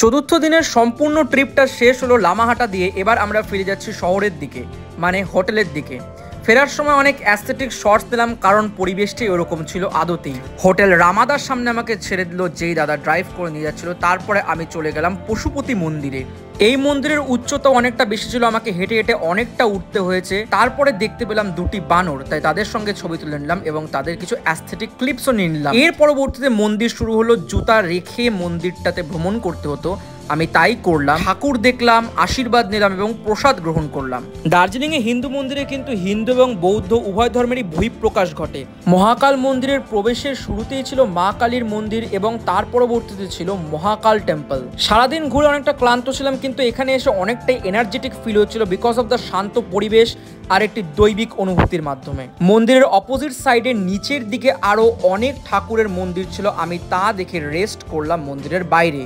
চতুর্থ দিনের সম্পূর্ণ ট্রিপটা শেষ হলো লামাহাটা দিয়ে। এবার আমরা ফিরে যাচ্ছি শহরের দিকে, মানে হোটেলের দিকে। ফেরার সময় অনেক অ্যাস্থেটিক শর্টস দিলাম, কারণ পরিবেশটাই ওরকম ছিল আদতেই। হোটেল রামাদার সামনে আমাকে ছেড়ে দিল যেই দাদা ড্রাইভ করে নিয়ে যাচ্ছিল। তারপরে আমি চলে গেলাম পশুপতি মন্দিরে। এই মন্দিরের উচ্চতা অনেকটা বেশি ছিল, আমাকে হেঁটে হেঁটে অনেকটা উঠতে হয়েছে। তারপরে দেখতে পেলাম দুটি বানর, তাই তাদের সঙ্গে ছবি তুলে নিলাম এবং তাদের কিছু অ্যাস্থেটিক ক্লিপসও নিয়ে নিলাম। এর পরবর্তীতে মন্দির শুরু হলো। জুতা রেখে মন্দিরটাতে ভ্রমণ করতে হতো, আমি তাই করলাম। ঠাকুর দেখলাম, আশীর্বাদ নিলাম এবং প্রসাদ গ্রহণ করলাম। দার্জিলিংয়ে হিন্দু মন্দিরে কিন্তু হিন্দু এবং বৌদ্ধ উভয় ধর্মেরই বহিঃপ্রকাশ ঘটে। মহাকাল মন্দিরের প্রবেশের শুরুতেই ছিল মা কালীর মন্দির এবং তার পরবর্তীতে ছিল মহাকাল টেম্পল। সারাদিন ঘুরে অনেকটা ক্লান্ত ছিলাম, কিন্তু এখানে এসে অনেকটাই এনার্জেটিক ফিল হচ্ছিল বিকজ অফ দ্য শান্ত পরিবেশ আর একটি দৈবিক অনুভূতির মাধ্যমে। মন্দিরের অপোজিট সাইডে নিচের দিকে আরো অনেক ঠাকুরের মন্দির ছিল, আমি তা দেখে রেস্ট করলাম মন্দিরের বাইরে।